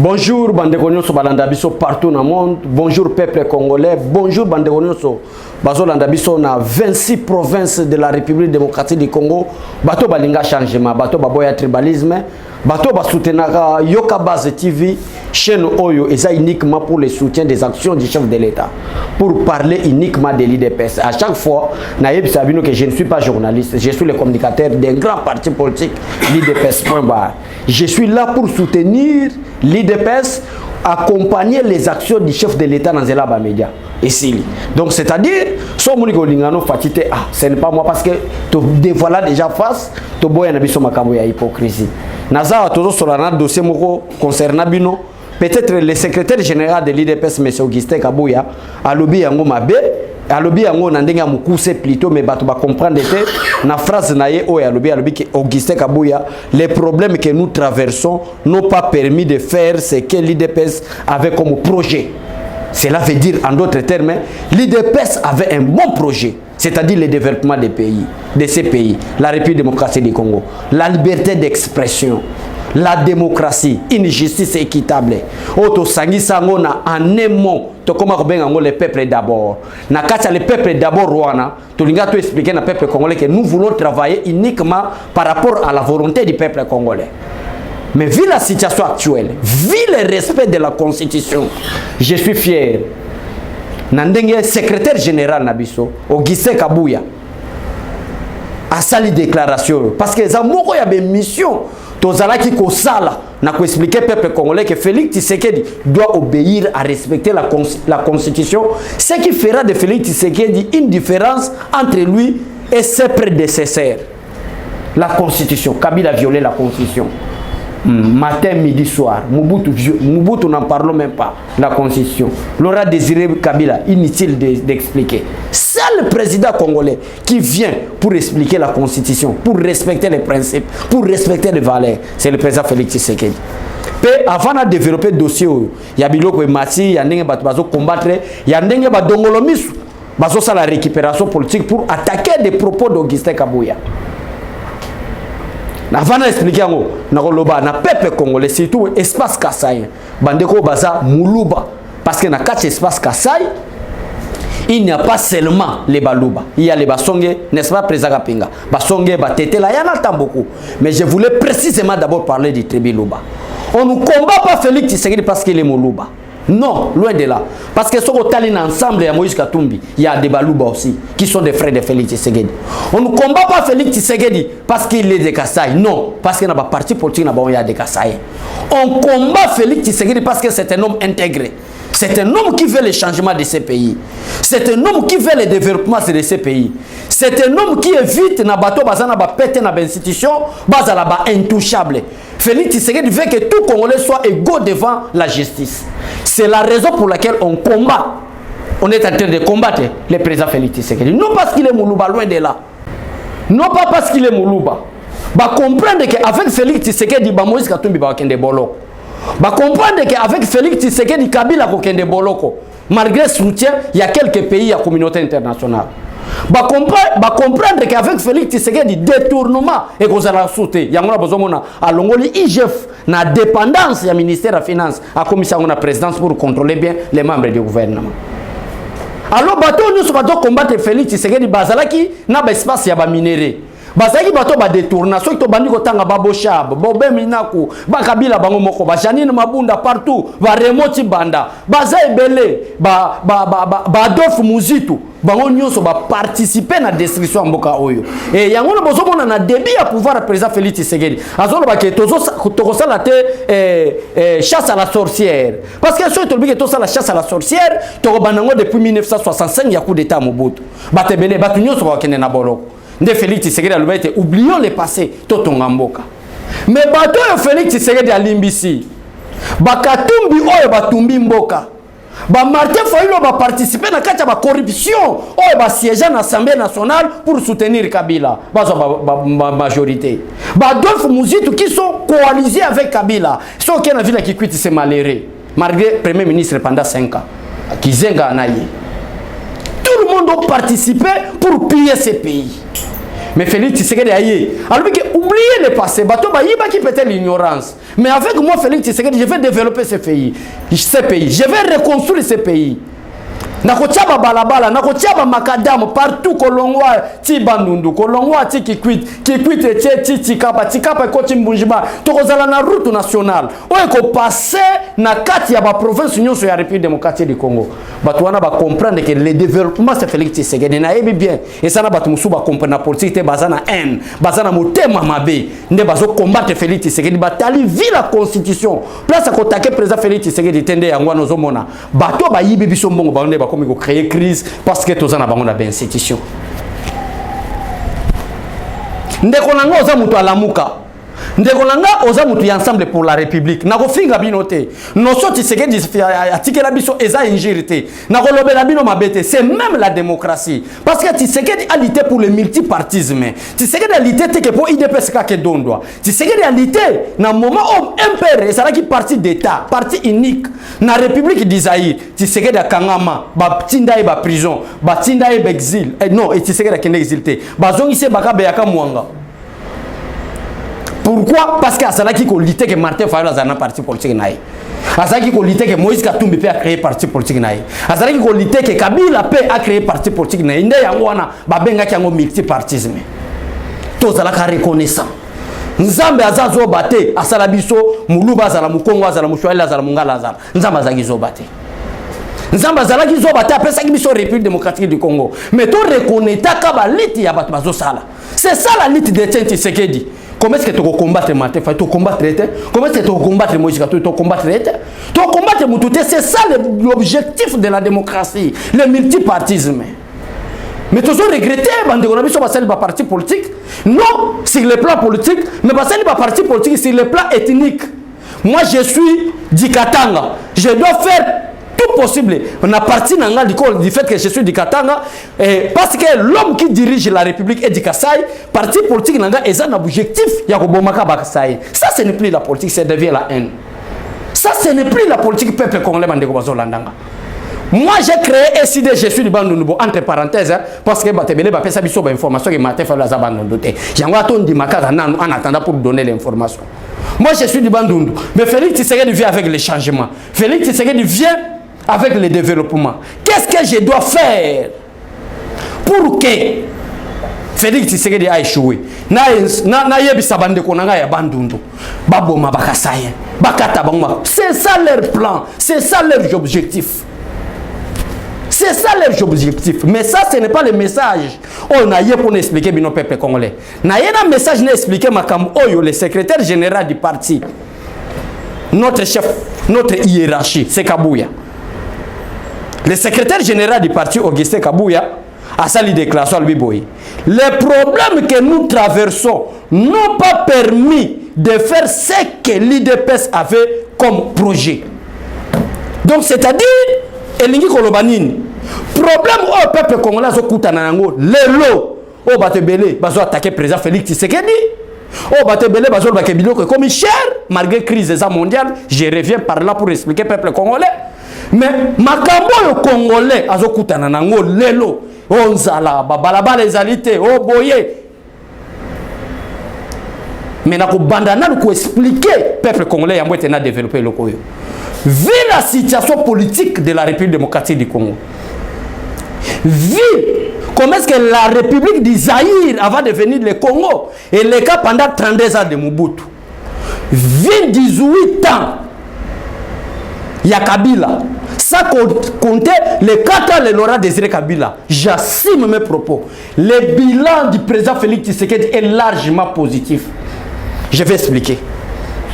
Bonjour Bandegonyoso Balandabiso partout dans le monde. Bonjour peuple congolais. Bonjour Bandegonyoso. Bazo Landabiso na 26 provinces de la République démocratique du Congo. Bato balinga changement, bato baboya tribalisme, bato basoutenaka Yoka Base TV, chaîne Oyo et ça uniquement pour le soutien des actions du chef de l'État. Pour parler uniquement de l'IDPS. À chaque fois, Naïb Sabino que je ne suis pas journaliste, je suis le communicateur d'un grand parti politique, l'IDPS. Je suis là pour soutenir l'IDPS, accompagner les actions du chef de l'État dans les médias. Donc c'est-à-dire, ce n'est pas moi parce que tu dévoiles déjà face, tu bois na hypocrisie. Naza toujours sur le dossier concernant Bino, peut-être le secrétaire général de l'IDPS, M. Augustin Kabouya, a lobby yango mabe, a lobby yango nandenga mukuse plutôt, mais tu vas comprendre que na phrase naie o a lobby que Augustin Kabouya, les problèmes que nous traversons n'ont pas permis de faire ce que l'IDPS avait comme projet. Cela veut dire, en d'autres termes, l'IDPS avait un bon projet, c'est-à-dire le développement des pays, de ces pays, la République démocratique du Congo, la liberté d'expression, la démocratie, une justice équitable. Auto sangi sangona en aimant, to comment le peuple d'abord. Na kacha le peuple d'abord Rwanda, to linga to expliquer na peuple congolais que nous voulons travailler uniquement par rapport à la volonté du peuple congolais. Mais vu la situation actuelle, vu le respect de la Constitution, je suis fier. Nandenge secrétaire général Nabiso, Augustin Kabouya, a sali déclaration. Parce que Zamoko y a des missions. Tozala qui kosala, n'a qu'à expliquer au peuple congolais que Félix Tshisekedi doit obéir à respecter la Constitution. Ce qui fera de Félix Tshisekedi une différence entre lui et ses prédécesseurs. La Constitution. Kabila a violé la Constitution. Matin, midi, soir. Mobutu n'en parlons même pas. La Constitution. Laura Désiré Kabila, inutile d'expliquer. C'est le président congolais qui vient pour expliquer la Constitution, pour respecter les principes, pour respecter les valeurs. C'est le président Félix Tshisekedi. Et avant de développer le dossier, il y a Biloko et Massi, il y a des gens qui combattre, il y a des gens qui ont la récupération politique pour attaquer des propos d'Augustin Kabouya. Avant d'expliquer, na peuple congolais, surtout espace Kasaï, bandeko baza Moulouba, parce que na 4 espaces Kasaï, il n'y a pas seulement les Balouba, il y a les Basonge, n'est-ce pas, Président Kapinga, Basonge, Batete, là, il y en a tant beaucoup. Mais je voulais précisément d'abord parler du tribu Louba. On ne combat pas Félix Tshisekedi parce qu'il est Moulouba. Non, loin de là. Parce que ce qu'on a ensemble, il y a Moïse Katumbi, il y a des Balouba aussi, qui sont des frères de Félix Tshisekedi. On ne combat pas Félix Tshisekedi parce qu'il est de Kasaï. Non, parce qu'il y a un parti politique, il y a des Kasaï. On combat Félix Tshisekedi parce que c'est un homme intégré. C'est un homme qui veut le changement de ces pays. C'est un homme qui veut le développement de ces pays. C'est un homme qui évite na bateau bazana ba péter na institution, bazala ba intouchable. Félix Tshisekedi veut que tout Congolais soit égaux devant la justice. C'est la raison pour laquelle on combat. On est en train de combattre le président Félix Tshisekedi. Non parce qu'il est Moulouba, loin de là. Non pas parce qu'il est Moulouba. Bah comprendre qu'avec Félix Tshisekedi, bah Moïse Katumbi ba kende boloko. Bah comprendre qu'avec Félix Tshisekedi, Kabila ko kende boloko. Malgré ce soutien, il y a quelques pays, il y a la communauté internationale. Bah comprendre qu'avec Félix Tshisekedi, détournement et qu'on a sauté. Il y a un Longoli IGF, na dépendance du ministère des Finances, à commission de la présidence pour contrôler bien les membres du gouvernement. Alors, nous sommes combattre Félix Tshisekedi, Bazalaki, n'a pas espace, il y a minéré. Bazaki bato ba détournation to bandi ko tanga baboshab bobe minaku bakabila bango moko ba Janine Mabunda partout ba remoti banda baza ebele ba Adolphe Muzitu bango nyonso ba participer na destruction mboka oyo et yango na bozo mona na début ya pouvoir président Félix Tshisekedi azolo ba ke tozo sala te chasse à la sorcière parce que so to bi ke to sala chasse à la sorcière to banango depuis 1965 ya coup d'état Mobutu batebele batu nyonso ba kende na boloko de Félix Tshisekedi a oublions le passé, Totonga Mboka. Mais bato Félix Tshisekedi a limbisi. Bakatumbi oyo batumbi Mboka. Ba Martin Fayulu va participer à la corruption. Oyo ba siéger à l'Assemblée nationale pour soutenir Kabila. Bazo ba majorité. Ba Adolphe Muzitu qui sont coalisés avec Kabila. Ceux qui ont vu qui quitte c'est malheureux. Malgré Premier ministre pendant 5 ans. Kizenga Anaye. Tout le monde a participé pour piller ces pays. Mais Félix Tshisekedi aïe. Alors que oubliez le passé. Bato Bayiba qui peut-être l'ignorance. Mais avec moi, Félix Tshisekedi, je vais développer ce pays. Je vais reconstruire ce pays. Nakotiaba balabala, nakotiaba makadam partout kolongwa ti bandundu, kolongwa ti kikwit ti tikapa koti mbunjiba, tokozala na route nationale. Oye ko passer na kati ya ba province union sur la République démocratique du Congo. Batu wana ba comprendre que le développement c'est Félix Tshisekedi na yebi bien. Et ça na batu musu ba comprendre na politique te bazana haine, bazana motema mabe. Nde bazo combattre Félix Tshisekedi batali vi la constitution. Place à attaquer président Félix Tshisekedi tende yango no zomona. Bato ba yibi biso mbongo ba ndeba comme créer crise parce que tous en avons une institution. Ndeko nanga oza mutu alamuka. Ndeko nanga oza mutu ensemble pour la République. Nako finga binote. No so Tshisekedi atikela biso eza injirité. Nako lobela bino mabete, c'est même la démocratie. Parce que Tshisekedi a lutté pour le multipartisme. Tshisekedi a lutté que pour IDPS ka ke dondwa. Tshisekedi a lutté na moment où impère et ça qui parti d'état, parti unique na République d'Isaïe. Tshisekedi a kangama, ba tinda e ba prison, ba tinda e exil. Non, et Tshisekedi a ken exilté. Ba zongise baka beyaka mwanga. Pourquoi? Parce que c'est là qu'il lutte que Martin Fayulu a un parti politique naï. C'est là qu'il lutte que Moïse Katumbi a créé parti politique naï. C'est là qu'il lutte que Kabila a créé parti politique naï. Inde yangwana babenga ki yango multipartisme. Tout ça là ka reconnaissant. Nzambe azazo bate asala biso muluba azala mukongo azala mushwali azala mungala azala. Nzambe azagizo bate. Nzambe azala gizo bate apesa ki biso République démocratique du Congo. Mais to reconnaître ka ba liti ya bato bazo sala. C'est ça la liti de Tshisekedi. Comment est-ce que tu combattre Martin Fayulu, tu combattre comment est-ce que tu combattre Moïse Katumbi, tu combattre tu combattre Moutouté, c'est ça l'objectif de la démocratie, le multipartisme. Mais toujours regretter, bande on a mis sur le parti politique, non sur le plan politique, mais pas le parti politique sur le plan ethnique. Moi je suis du Katanga, je dois faire tout possible. On a parti du fait que je suis du Katanga, parce que l'homme qui dirige la République est du Kasaï, parti politique nanga est un objectif. Ça, ce n'est plus la politique, ça devient la haine. Ça, ce n'est plus la politique peuple congolais. Moi, j'ai créé SID, je suis du Bandundu, entre parenthèses, parce que Batebele va faire ça information que Martin Fayulu a abandonné. J'envoie à ton Dimakara en attendant pour donner l'information. Moi, je suis du Bandundu, mais Félix Tshisekedi vient avec les changements. Félix Tshisekedi vient avec le développement. Qu'est-ce que je dois faire pour que Félix Tshisekedi a échoué? C'est ça leur plan, c'est ça leur objectif. C'est ça leur objectif. Mais ça, ce n'est pas le message. On a eu pour expliquer nos peuples congolais. Na un message n'a expliqué le secrétaire général du parti. Notre chef, notre hiérarchie, c'est Kabouya. Le secrétaire général du parti, Augustin Kabouya, a sali déclaration à Biboyi. Les problèmes que nous traversons n'ont pas permis de faire ce que l'IDPS avait comme projet. Donc, c'est-à-dire, Elingi Kolobanini, problème au peuple congolais, lelo, au Batebele, bazo attaquer président Félix Tshisekedi, au Batebele, bazo bakebilo comme cher, malgré la crise mondiale, je reviens par là pour expliquer peuple congolais. Mais makambo yo congolais azokutana nango lelo onzala babalabala ezalité o boye mais nako bandana ko expliquer peuple congolais yambo etena développer le koyo vu la situation politique de la République démocratique du Congo, vu comment est-ce que la République du Zaïre va devenir le Congo et le cas pendant 32 ans de Mobutu, vu 18 ans il y a Kabila. Ça compter les 4 ans de Laurent Désiré Kabila. J'assume mes propos. Le bilan du président Félix Tshisekedi est largement positif. Je vais expliquer.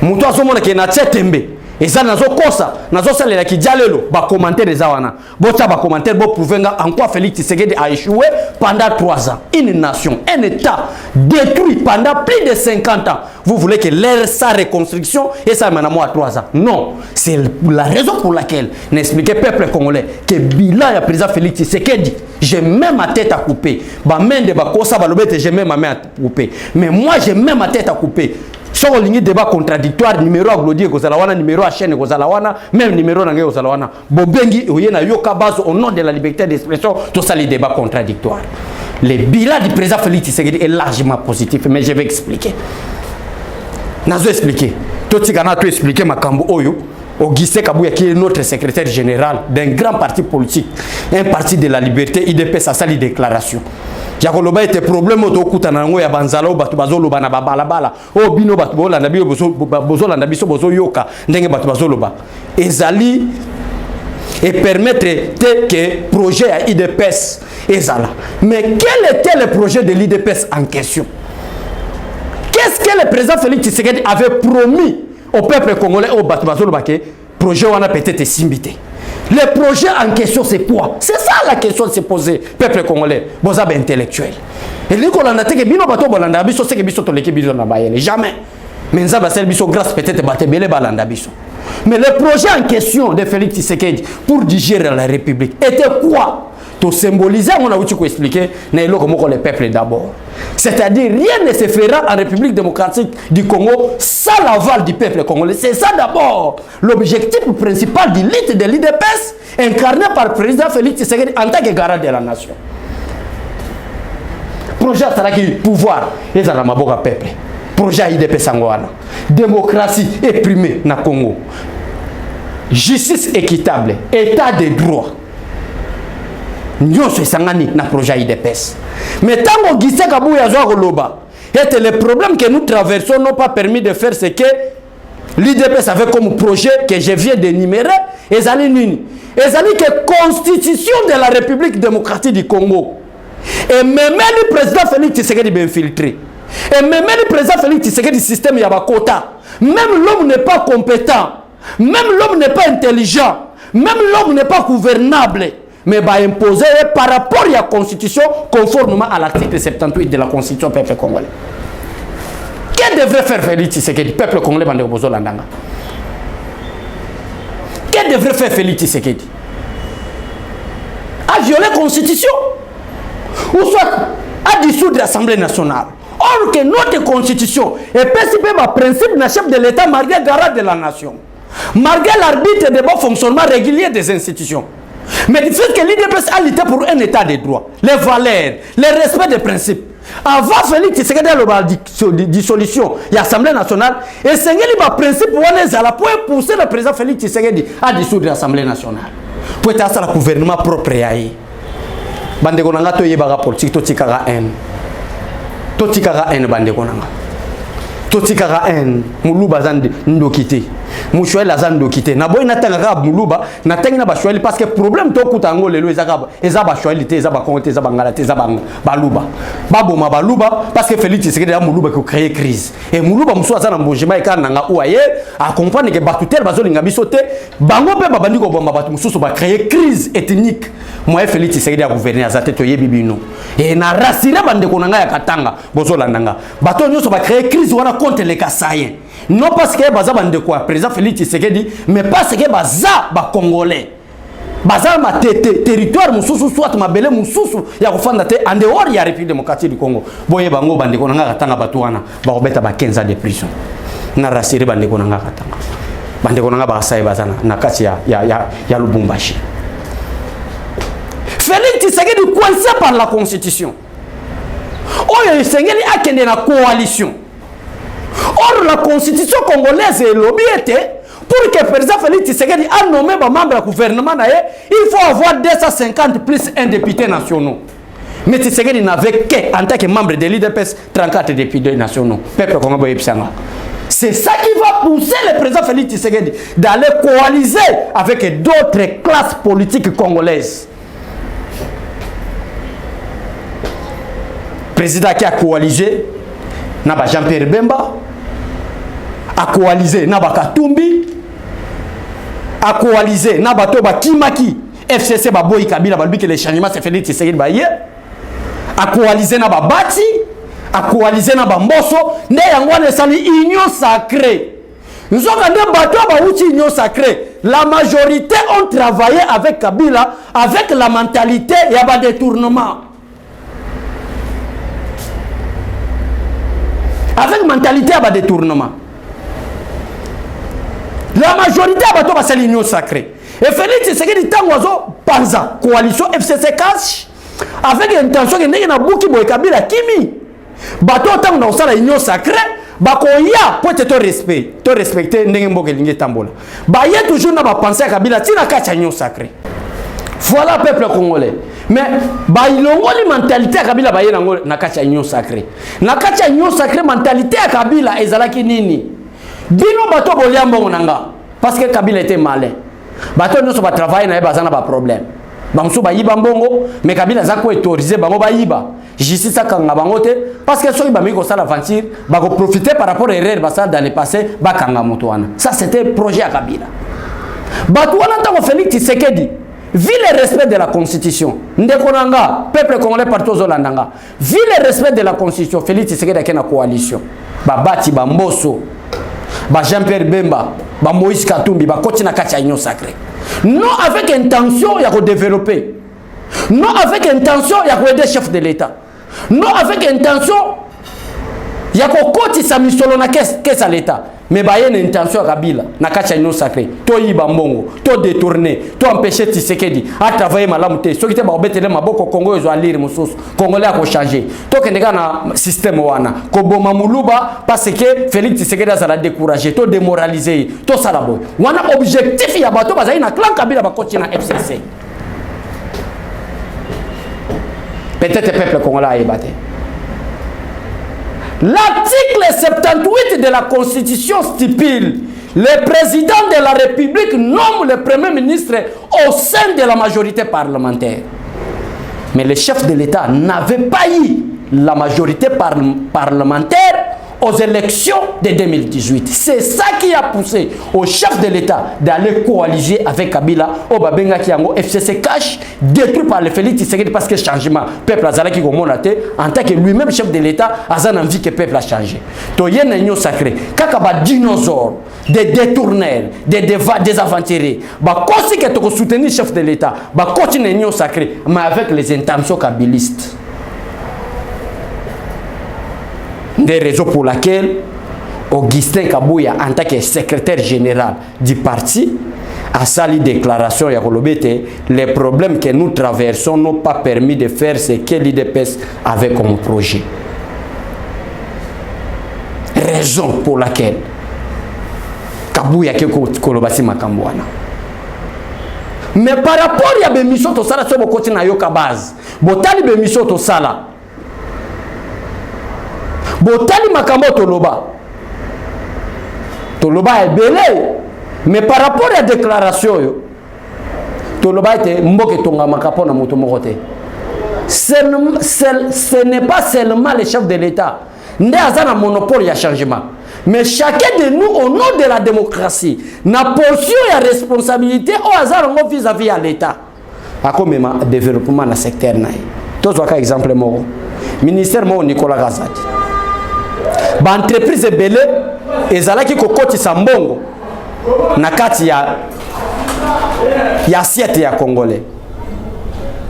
Moutou azomona ke na tchetembe. Et ça nazo kosa, nazo salela ki dialelo, ba commentaire des awana. Bota ba commentaire bo prouvenga en quoi Félix Tshisekedi a échoué pendant 3 ans. Une nation, un état détruit pendant plus de 50 ans. Vous voulez que sa reconstruction et ça maintenant à 3 ans. Non, c'est la raison pour laquelle n'expliquez peuple congolais que bilan ya président Félix Tshisekedi, j'ai même ma tête à couper. Ba mende ba kosa ba lobete j'ai même ma main à couper. Mais moi j'ai même ma tête à couper. Sur le ligne débat contradictoire, numéro à Glodier Kozalawana, numéro à Chaîne Kozalawana, même numéro à Kozalawana. Bobengi, oyena yoka base au nom de la liberté d'expression, tout ça les débats contradictoires. Le bilan du président Félix Tshisekedi est largement positif, mais je vais expliquer. Nazo expliquer. Tout ce qu'on a tout expliqué, Makambo Oyo, Augustin Kabouya, qui est notre secrétaire général d'un grand parti politique, un parti de la liberté, IDP, ça sali déclaration. Yakoloba était problème au Kutanango ya Banzala, Batubazolo, Banabala, O Bino Batubola, Nabi, Bozola, Nabiso, Bozo Yoka, Ndenge Batubazoloba. Ezali et permettre que projet à IDPS Ezala. Mais quel était le projet de l'IDPS en question? Qu'est-ce que le président Félix Tshisekedi avait promis au peuple congolais au Batubazoloba que projet on a peut-être simbité? Le projet en question, c'est quoi? C'est ça la question de se poser, peuple congolais. Bozab intellectuel. Et lui, qu'on a dit que bino bato balanda biso, c'est que biso toleke biso na bayele. Jamais. Mais nous avons biso grâce peut-être batebele balanda biso. Mais le projet en question de Félix Tshisekedi pour digérer la République était quoi? Tout symboliser, on a voulu expliquer, le peuple d'abord. C'est-à-dire, rien ne se fera en République démocratique du Congo sans l'aval du peuple congolais. C'est ça d'abord l'objectif principal de l'élite de l'IDPS, incarné par le président Félix Tshisekedi en tant que garant de la nation. Projet Saraki, pouvoir, et ça n'a peuple. Projet IDPS Angoana. Démocratie éprimée na Congo. Justice équitable, état de droit. Nous sommes dans le projet IDPS. Mais tant que Augustin Kabouya Zouagoloba, le problème que nous traversons n'a pas permis de faire ce que l'IDPS avait comme projet que je viens d'énumérer. Et ça que constitution de la République démocratique du Congo. Et même le président Félix Tshisekedi est infiltré. Et même le président Félix Tshisekedi du système Yabakota. Même l'homme n'est pas compétent. Même l'homme n'est pas intelligent. Même l'homme n'est pas gouvernable. Mais va imposer par rapport à la Constitution conformément à l'article 78 de la Constitution peuple congolais. Qu'est-ce que devrait faire Félix Tshisekedi, peuple congolais, bande Bozo Landanga? Qu'est-ce que devrait faire Félix Tshisekedi? À violer la Constitution? Ou soit à dissoudre l'Assemblée nationale? Or que notre Constitution est principé par principe de chef de l'État malgré garant de la nation. Malgré l'arbitre de bon fonctionnement régulier des institutions. Mais du fait que l'IDPS a lutté pour un état de droit, les valeurs, le respect des principes. Avant Félix Tshisekedi la dissolution de l'Assemblée nationale, et c'est un principe pour pousser le président Félix Tshisekedi à dissoudre l'Assemblée nationale. Pour être à le gouvernement propre. Bande konanga to yebaka politique to tikara haine. To tikara haine bande konanga. To tikara haine muluba zande ndokité. Mouchouel azan ndokité. Na boy natanga muluba natanga ba chouel parce que problème to kutango lelo ezaba chouel te ezaba konte ezaba ngala te ezaba baluba. Baboma baluba parce que Félix Tshisekedi a muluba ko créer crise. Et muluba muso azana mbojima ekananga ouaye a comprendre que batutel bazolinga bisote bango pe babandi ko bomba batu mususu ba créer crise ethnique. Moi Félix Tshisekedi a gouverner azate to yebibino. Et na rasira bande konanga ya katanga bozolandanga. Bato nyoso ba créer crise wana contre les Kassaïens. Non parce que baza bande quoi président Félix Tshisekedi mais parce que baza ba congolais. Baza ma territoire mususu soit mabele mususu ya kufanda te en dehors ya République démocratique du Congo. Boye bango bande konanga katanga batu wana ba obeta ba 15 ans de prison. Na rasira bande konanga katanga. Bande konanga ba sai bazana na kati ya Lubumbashi. Félix Tshisekedi coincé par la Constitution. Oh, le Seigneur a qu'il y a une coalition. Or, la Constitution congolaise est lobby était pour que le président Félix Tshisekedi a nommé un membre du gouvernement, il faut avoir 250 plus un député national. Mais Tshisekedi n'avait qu'en tant que membre de l'IDPS 34 députés nationaux. C'est ça qui va pousser le président Félix Tshisekedi d'aller coaliser avec d'autres classes politiques congolaises. Président qui a coalisé, Naba Jean-Pierre Bemba, a coalisé Naba Katumbi, a coalisé Naba Toba Kimaki, FCC Baboy Kabila, Balbi que les changements se Félix Tshisekedi Baye, a coalisé Naba Bati, a coalisé Naba Mbosso, ne yangwane sali union sacrée. Nous avons un bateau à union sacrée. La majorité ont travaillé avec Kabila, avec la mentalité, il y a des détournements. Avec mentalité à détournement. La majorité a battu l'union sacrée. Et Félix Tshisekedi Tangozo Panza, coalition FCC Cash, avec intention que ndenge na buki boy Kabila kimi bato tant na osala union sacrée bakoya pour te respecter ndenge mboke lingi tambola ba ye toujours na ba penser à Kabila tina kacha union sacrée. Voilà peuple congolais. Mais ba ilongoli mentalité à Kabila ba ye na kacha union sacrée. Na kacha union sacrée mentalité à Kabila ezalaki nini? Bino bato bolia mbongo nanga parce que Kabila était malin. Bato nous ba travailler na bazana ba problème. Bamso ba yiba mbongo mais Kabila za ko autoriser bango ba yiba. Justice ça kanga bango te parce que soki ba miko sala aventure ba ko profiter par rapport à erreur ba ça dans le passé ba kanga moto wana. Ça c'était projet à Kabila. Bato wana tango Félix Tshisekedi vu le respect de la constitution ndeko nanga peuple congolais partout aux landanga vu le respect de la constitution Félix Tshisekedi a na coalition ba bati ba mboso ba Jean-Pierre Bemba ba Moïse Katumbi ba koti na kati ya union sacrée non avec intention ya ko développer non avec intention ya ko aider chef de l'état non avec intention ya ko koti sa misolo na caisse à l'état mais ba yene intention ya Kabila na kati ya union sacrée to yiba mbongo to détourner to empêcher Tshisekedi à travailler malamu te soki te ba obetele maboko Congo ezo alire mususu congolais ko changer to kendeka na système wana ko boma muluba parce que Félix Tshisekedi a la décourager to démoraliser to sala boy wana objectif ya bato bazali na clan Kabila ba koti na FCC peut-être peuple congolais a ébatté. L'article 78 de la Constitution stipule le président de la République nomme le Premier ministre au sein de la majorité parlementaire. Mais le chef de l'État n'avait pas eu la majorité parlementaire aux élections de 2018. C'est ça qui a poussé au chef de l'État d'aller coaliser avec Kabila au Babenga Kiango FCC cash détruit par le Félix Tshisekedi parce que changement peuple azala qui gomonate en tant que lui-même chef de l'État a envie que peuple a changé. To yena union sacrée kaka ba dinosaures des détourneurs des aventuriers ba kosi que to soutenir chef de l'État ba continuer union sacrée mais avec les intentions kabilistes. Des raisons pour lesquelles Augustin Kabouya, en tant que secrétaire général du parti, a sali déclaration à Kolobete, les problèmes que nous traversons n'ont pas permis de faire ce que l'IDPS avait comme projet. Raison pour laquelle Kabouya ke Kolobasi Makambouana. Mais par rapport à Bemisho Tosala, sur le côté na yoka base, Botali Bemisho Tosala. Botali makambo toloba est belé mais par rapport à la déclaration toloba était mboke tonga makapo na moto mokote ce n'est pas seulement le chef de l'État ndé azana monopole ya changement mais chacun de nous au nom de la démocratie na portion ya responsabilité au hasard vis-à-vis à l'État akomema développement na secteur naï tozo ka exemple moko ministère mo Nicolas Kazadi ba entreprise belé ezalaki kokoti sambongo na kati ya assiette ya congolais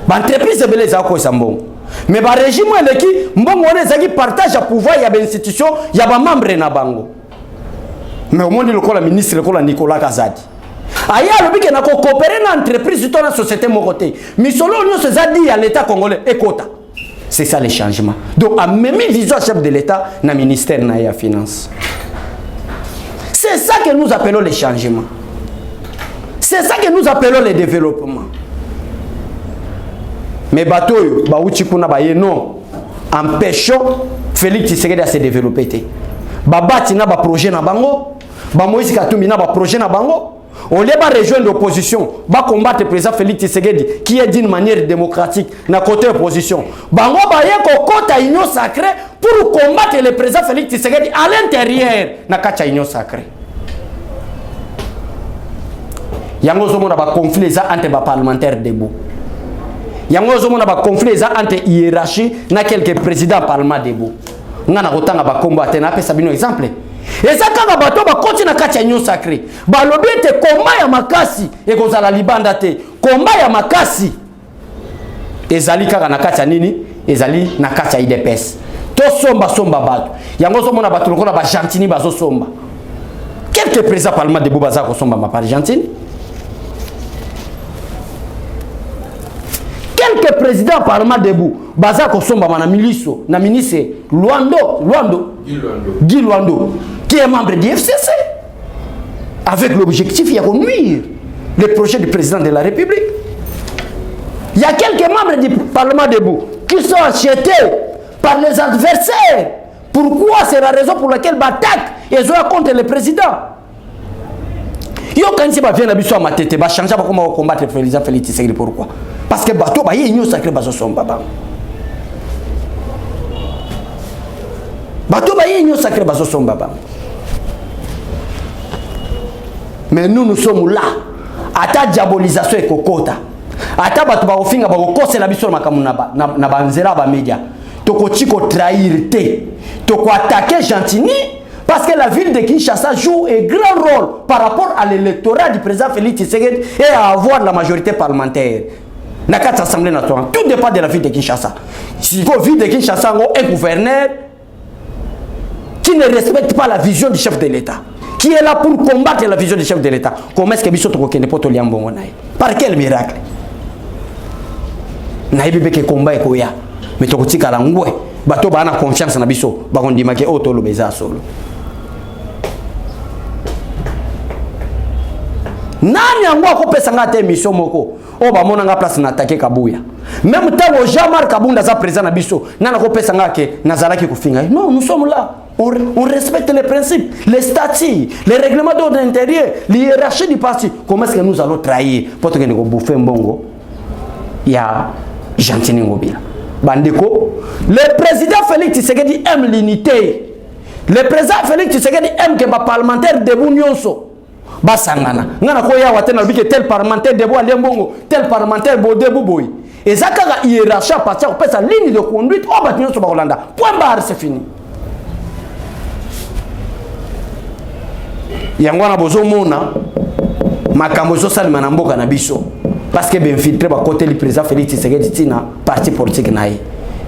ba entreprise belé za ko sambongo mais ba régime eleki mbongo wana ezaki partage ya pouvoir ya ba institution ya ba membre na bango mais au monde lokola ministre lokola Nicolas Kazadi aya lobike na ko coopérer na entreprise to na société mokote misolo nyonso zadi ya l'état congolais ekota. C'est ça le changement. Donc, à même vision chef de l'État, dans le ministère de la Finance. C'est ça que nous appelons le changement. C'est ça que nous appelons le développement. Mais bateau, non, empêchons Félix Tshisekedi à se développer. Babati na ba projet na bango, ba Moïse Katumbi na ba projet na bango. On les va rejoindre l'opposition, va combattre le président Félix Tshisekedi qui est d'une manière démocratique dans côté opposition. Bango baye ko kota union sacrée pour combattre le président Félix Tshisekedi à l'intérieur na kacha union sacrée. Yango zomo na ba conflit za entre ba parlementaire debout. Yango zomo na ba conflit za entre hiérarchie na quelques présidents parlement debout. Ngana kotanga ba combattre na pesa bino exemple. Et ça quand bato ba continue na kati ya union sacrée ba lobi te combat ya makasi ekozala libanda te combat ya makasi ezali kaka na kati ya nini ezali na kati ya IDPS to somba bato yango zo mona bato lokola ba gentini bazo somba quelques présidents parlement de Bobaza ko somba ma par gentini quelques président Parlement debout baza kosomba na miliso na ministre Guy Luando qui est membre du FCC avec l'objectif de nuire le projet du président de la République. Il y a quelques membres du Parlement debout qui sont achetés par les adversaires. Pourquoi? C'est la raison pour laquelle Batak et Zoya contre le président. Yo quand c'est pas bien l'habitude à ma tête, bah changer comment combattre le président Félix Tshisekedi. Pourquoi? Parce que bateau bah il y a une sacrée base son baba. Bateau bah il y a une sacrée base son baba. Mais nous sommes là. Ata diabolisation et kokota. Ata bato ba ofinga ba kokose la biso makamu na banzela ba media. Toko chiko trahir te. Toko attaquer Gentini parce que la ville de Kinshasa joue un grand rôle par rapport à l'électorat du président Félix Tshisekedi et à avoir la majorité parlementaire. Dans quatre assemblées nationales, tout dépend de la ville de Kinshasa. Si vous ville de Kinshasa, un gouverneur qui ne respecte pas la vision du chef de l'État, qui est là pour combattre la vision du chef de l'État, comment est-ce que Bissot ne peut pas par quel miracle? Naïbi que combat et koya, mais tu as la ngoué, bateau bana confiance na Bissot, baron di maké auto le beza solo. Nani angwa ko pesa ngate mission moko o ba mona nga place na attaquer Kabuya même temps Jean-Marc Kabunda za président na biso nana ko pesa ngake nazalaki kufinga. Non, nous sommes là, on respecte les principes, les statuts, les règlements d'ordre intérieur, l'hiérarchie du parti. Comment est-ce que nous allons trahir pour que nous bouffer mbongo ya Gentini Ngobila bandeko? Le président Félix Tshisekedi aime l'unité. Le président Félix Tshisekedi aime que les parlementaires debout nyonso basangana ngana ko ya watena bike tel parlementaire debout alembongo tel parlementaire bo debout boy ezaka hiérarchie à partir de sa ligne de conduite au bâtiment sur Bakolanda, point barre, c'est fini. Yangwana bozo mona makambo zo sali manamboka na biso parce que ben filtré ba côté le président Félix Tshisekedi tina parti politique naï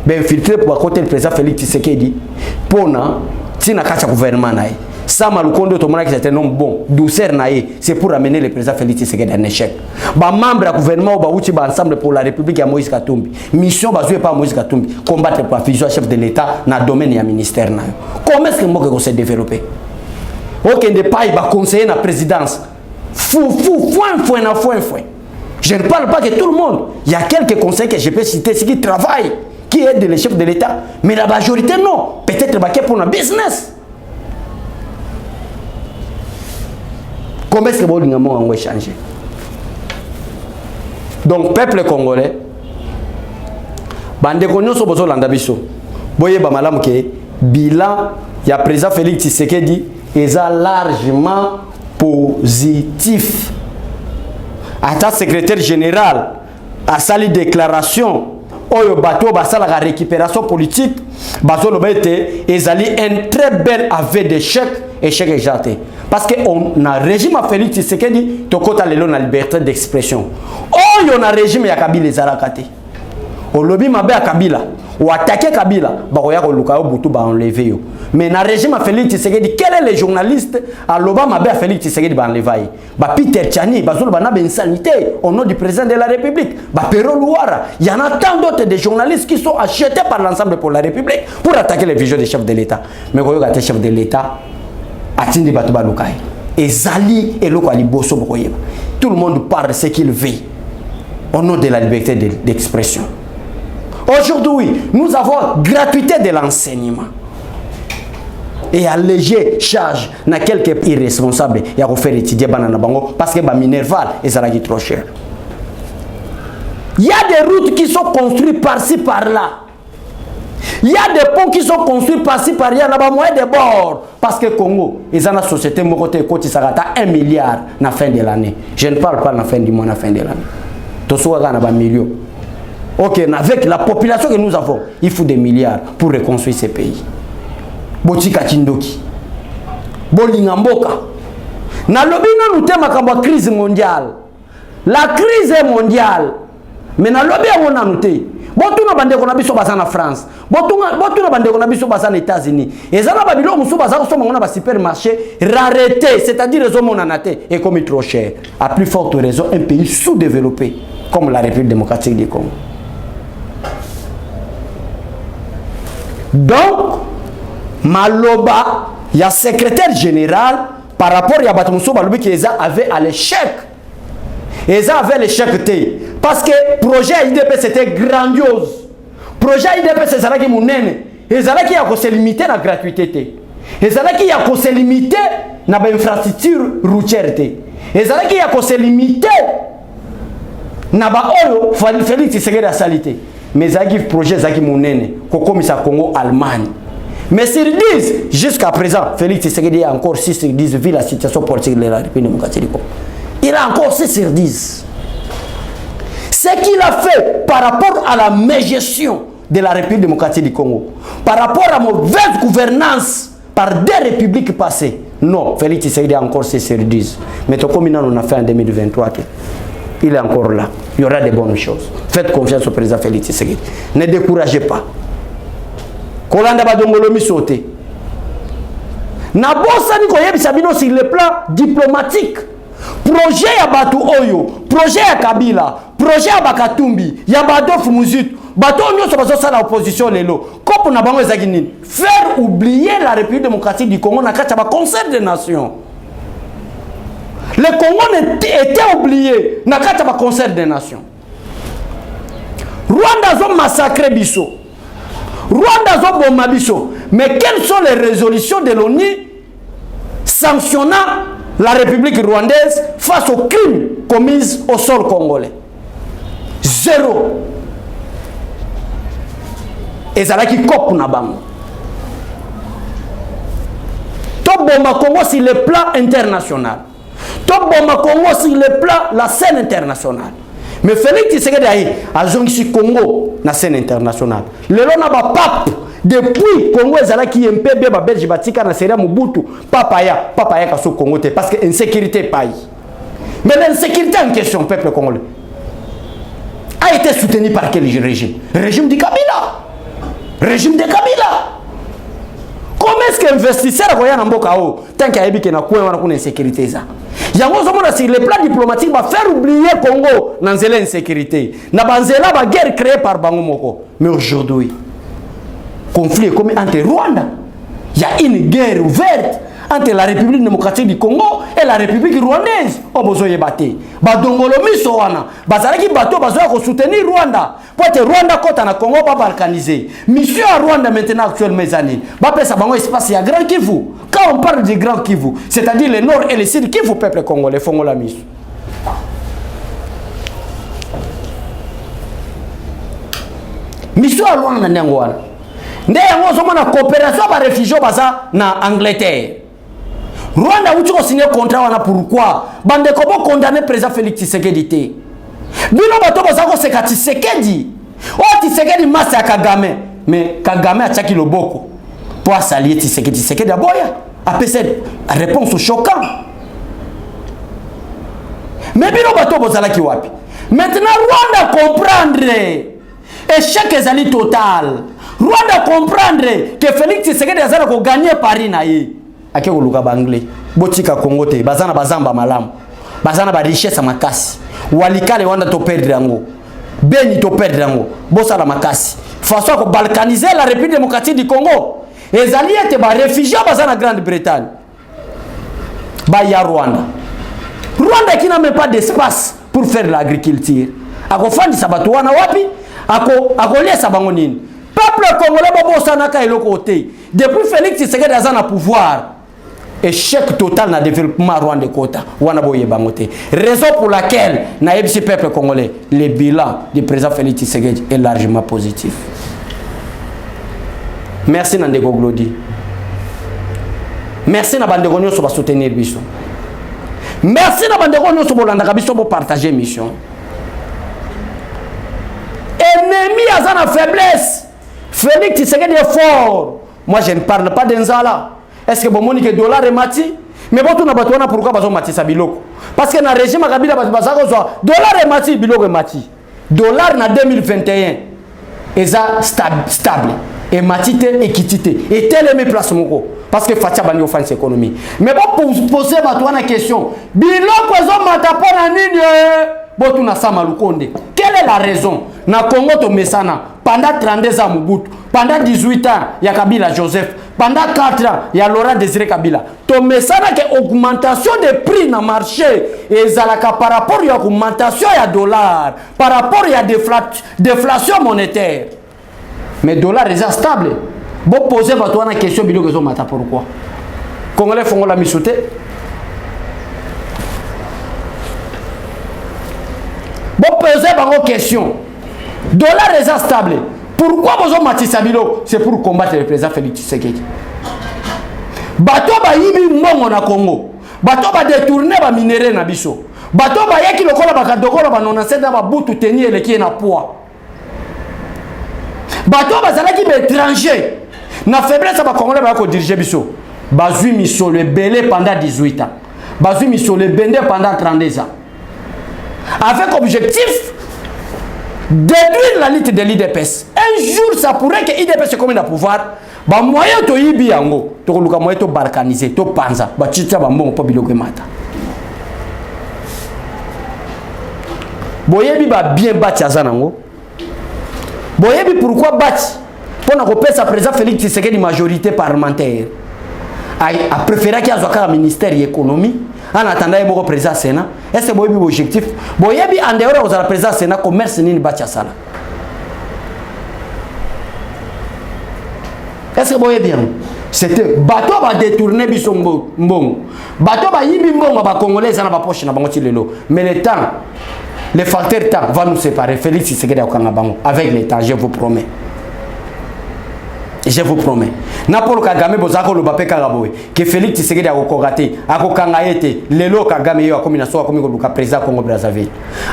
ben filtré pour côté le président Félix Tshisekedi pona tina kacha gouvernement naï. Ça malukondo to mona qui c'est un homme bon douceur naï, c'est pour amener le président Félix Tshisekedi en échec. Ba membre du gouvernement ba uti ba ensemble pour la République ya Moïse Katumbi. Mission ba jouer pas Moïse Katumbi, combattre pour fusion chef de l'État na domaine ya ministère na. Comment est-ce que moi que s'est développé? Ok, ne pas y conseiller la présidence. Fou. Je ne parle pas que tout le monde. Il y a quelques conseils que je peux citer, ceux qui travaillent, qui aident les chefs de l'État. Mais la majorité, non. Peut-être pour un business. Comment est-ce que vous avez changé? Donc, peuple congolais, bande konyo so bozo landa biso. Boye ba malamu ke bilan ya président Félix Tshisekedi est largement positif. Ata secrétaire général a sali déclaration oyo bato basala la récupération politique bazo lobete ezali un très bel aveu d'échec éjaté parce que on a régime à Félix Tshisekedi tokota lelo na liberté d'expression oyo na régime ya Kabila ezalakate au lobby mabe à Kabila ou attaquer Kabila bakoya ko luka butu ba enlever yo. Mais na régime à Félix Tshisekedi quel est les journalistes à loba mabe à Félix Tshisekedi ba enlever ba Peter Tchani ba zolo ba na insanité au nom du président de la République ba Pero Luara. Il y en a tant d'autres des journalistes qui sont achetés par l'ensemble pour la République pour attaquer les visions des chefs de l'État. Mais koyo gate chef de l'État atindi batu ba lukai ezali eloko ali boso bokoyeba. Tout le monde parle ce qu'il veut au nom de la liberté d'expression. Aujourd'hui, nous avons gratuité de l'enseignement et alléger charge na quelques irresponsables et à faire étudier banana bango parce que ba minerval et ça est trop cher. Il y a des routes qui sont construites par-ci par-là. Il y a des ponts qui sont construits par-ci par-là na ba moyen de bord parce que Congo, ils ont la société mokote côté sarata 1 milliard na fin de l'année. Je ne parle pas na fin du mois, na fin de l'année. To soga na ba millions. Ok, avec la population que nous avons, il faut des milliards pour reconstruire ces pays. Botika Kindoki. Bolingamboka. Na lobby nous thème à la crise mondiale. La crise est mondiale. Mais na lobby on a noté. Botuna bande ko na biso basa na France. Botuna bande ko na biso basa na États-Unis. Et ça na babilo muso basa ko soma na ba supermarché rareté, c'est-à-dire les hommes naté et comme il est trop cher. À plus forte raison un pays sous-développé comme la République démocratique du Congo. Donc, Maloba, il y a secrétaire général par rapport à Batmuso Balobi qui avait à l'échec. Ils avaient l'échec T. Parce que le projet IDP c'était grandiose. Le projet IDP c'est ça qui est mon nene. Ils avaient qui a se limiter à la gratuité. Ils avaient qui a se limiter à l'infrastructure routière. Ils avaient qui a se limiter à l'oyo Félix Tshisekedi à salité. Mais ils avaient projet qui mon nene. Comme ça Congo Allemagne. Mais sur 10, jusqu'à présent, Félix Tshisekedi a encore 6 sur 10 vu la situation politique de la République démocratique du Congo. Il a encore 6 sur 10. Ce qu'il a fait par rapport à la mégestion de la République démocratique du Congo, par rapport à la mauvaise gouvernance par des républiques passées, non, Félix Tshisekedi a encore 6 sur 10. Mais comme on a fait en 2023, il est encore là. Il y aura des bonnes choses. Faites confiance au président Félix Tshisekedi. Ne découragez pas. Kolanda badongolomi sauté. Nabosani koyebisa bino sur le plan diplomatique. Projet ya Batu Oyo, projet ya Kabila, projet ya Bakatumbi, ya Badolf Muzit, Bato Onyo Sobazo la opposition lelo. Kopo na bango ezaki nini? Faire oublier la République démocratique du Congo na kati ya concert des nations. Le Congo était oublié na kati ya concert des nations. Rwanda zo massacré biso. Rwanda zo bomba biso. Mais quelles sont les résolutions de l'ONU sanctionnant la République rwandaise face aux crimes commis au sol congolais? Zéro. Et ça là qui coupe na bango. Top bomba Congo sur le plan international. Top bomba Congo sur le plan la scène internationale. Mais Félix Tshisekedi a zongi Congo na scène internationale. Le lona ba pape depuis Congo ezala ki MPB ba Belge batika na série Mobutu papa ya kaso Congo te parce que insécurité pays. Mais l'insécurité en question peuple congolais a été soutenu par quel régime? Régime de Kabila. Régime de Kabila. Comment est-ce que investisseur koya na mboka o tant qu'il y a bi na kwa wana kuna insécurité za. Yango zomona sur le plan diplomatique va faire oublier Congo dans l'insécurité. Na banzela ba guerre créée par bango moko. Mais aujourd'hui conflit comme entre Rwanda. Il y a une guerre ouverte entre la République démocratique du Congo et la République rwandaise. Obozo yebate. Badongolomi soana. Bazalaki bato bazo ko soutenir Rwanda. Pour que Rwanda kota na Congo pas balkanisé. Mission à Rwanda maintenant actuellement mes années. Ba pesa bango espace ya Grand Kivu. Quand on parle du Grand Kivu, c'est-à-dire le nord et le sud Kivu peuple congolais font la mission. Mission à Rwanda ndengwana. Nde yango zomona coopération ba réfugiés baza na Angleterre. Rwanda uti ko signer contrat wana pourquoi bande ko bo condamner président Félix Tshisekedi te. Bino bato baza ko seka Tshisekedi. O Tshisekedi masa ya Kagame, mais Kagame a tchaki loboko pour s'allier Tshisekedi aboya. Après cette réponse choquante. Mais bino bato bozala ki wapi? Maintenant Rwanda comprendre échec ezali total. Rwanda comprendre que Félix Tshisekedi azana ko gagner Paris na ye. Ake koluka banglais. Botika Congo te, bazana bazamba malamu. Bazana ba richesse makasi. Walikale wanda to perdre yango. Beni to perdre yango. Bosa la makasi. Façon ko balkaniser la République démocratique du Congo. Les alliés te ba réfugiés bazana Grande-Bretagne. Ba ya Rwanda. Rwanda qui n'a même pas d'espace pour faire l'agriculture. Ako fandi sabatu wana wapi? Ako lesa bango nini? Peuple congolais bobo sanaka eloko te. Depuis Félix Tshisekedi azana pouvoir. Échec total na développement Rwanda Kota. Wana boye bangote. Raison pour laquelle na ebisi peuple congolais le bilan du président Félix Tshisekedi est largement positif. Merci Nandeko Glody. Merci na bandeko nyonso ba soutenir biso. Merci na bandeko nyonso bolanda biso bo partager mission. Ennemi azana faiblesse. Félix Tshisekedi est fort. Moi je ne parle pas d'Enzala. Est-ce que bon monique dollar est mati? Mais bon tout na batouana pourquoi bazo mati sa biloko? Parce que na régime Kabila bazako zo dollar est mati biloko est mati. Dollar na 2021 eza stable et matite équité et tel mes place moko parce que fatia bani offense économie. Mais bon pour poser batouana question, biloko zo mata pona nini? Bon tout na sama lukonde. Quelle est la raison? na Congo to mesana pendant 32 ans Mobutu, pendant 18 ans ya Kabila Joseph, pendant 4 ans ya Laurent Désiré Kabila. To mesana que augmentation des prix na marché ezalaka par rapport à augmentation ya dollar, par rapport à déflation monétaire. Mais dollar est stable. Bon poser votre question biloko zo mata pourquoi? Congolais font la misouté. Bon poser votre question. Dollar est stable. Pourquoi vous matissa bilo? C'est pour combattre le président Félix Tshisekedi. Bato ba yibi mbongo na Congo. Bato ba détourner ba minéraux na biso. Bato ba yeki lokola ba kadokola ba nona senda ba butu tenir eleki na poids. Bato ba zalaki ba étranger. Na faiblesse ba Congolais ba ko diriger biso. Bazui miso le belé pendant 18 ans. Bazui miso le bendé pendant 32 ans. Avec objectif détruire la lutte de l'IDPS. Un jour, ça pourrait que l'IDPS se commune à pouvoir. Bah moyen to yibi yango, to luka moyen to balkaniser, to panza, bah tchita ba mbongo po biloko mata. Boyebi ba bien bati azanango. Boyebi pourquoi bati? Pour na repérer sa président Félix Tshisekedi majorité parlementaire. A préféré qu'il y ait un ministère de l'économie en attendant le président Sénat. Est-ce que vous avez un objectif? Vous avez en dehors de la président Sénat, commerce ni bâti à ça. Est-ce que vous avez bien? C'était bateau va détourner bisombo mbongo. Bateau va yibi mbongo ba congolais na ba poche na bango ti lelo. Mais le temps, le facteur temps va nous séparer. Félix Tshisekedi akanga bango avec le temps, je vous promets. Je vous promets. Napolo Kagame bozako lo bape karaboy que Félix Tshisekedi a kokogate akokanga yete lelo Kagame yo akomi na so akomi ko luka président Congo Brazzaville.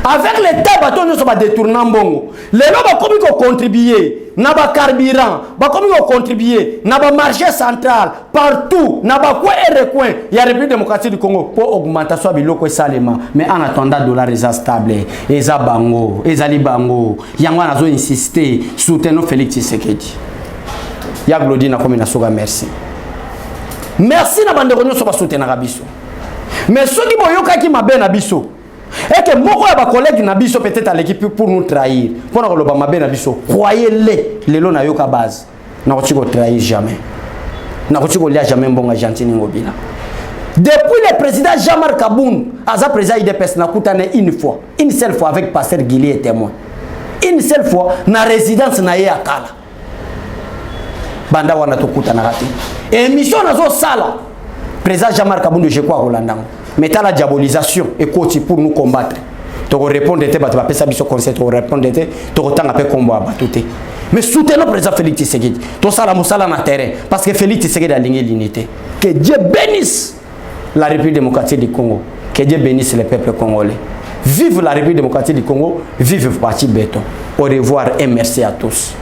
Avec les temps bato nous ba détourner mbongo. Lelo ba komi ko contribuer na ba carburant, ba komi ko contribuer na ba marché central partout na ba coin et recoin ya République démocratique du Congo pour augmentation biloko salema. Mais en attendant dollar est stable, eza bango, ezali bango. Yango na zo insister soutenir Félix Tshisekedi. Ya Glodie na komi na soga merci. Merci na bande konyo so ba soutenir biso. Mais ceux qui boyoka ki mabe na biso. Et que moko ya ba collègue na biso peut-être à l'équipe pour nous trahir. Pour na koloba mabe na biso. Croyez-les, lelo na yoka base. Na ko tiko trahir jamais. Na ko tiko lia jamais mbonga Argentine ngobila. Depuis le président Jean-Marc Kaboun, aza président IDPS na kutane une seule fois avec pasteur Guili et témoin. Une seule fois na résidence na ye akala. Banda wana tokuta na rati. Émission nazo sala. Président Jean-Marc Kaboun je crois Rolandang. Mettez la diabolisation et côté pour nous combattre. Tu répondre te ba pesa biso conseil tu répondre te tu tanga pe combat batuté. Mais soutenez le président Félix Tshisekedi. To sala musala na terrain parce que Félix Tshisekedi a ligné l'unité. Que Dieu bénisse la République démocratique du Congo. Que Dieu bénisse le peuple congolais. Vive la République démocratique du Congo, vive Parti Béton. Au revoir et merci à tous.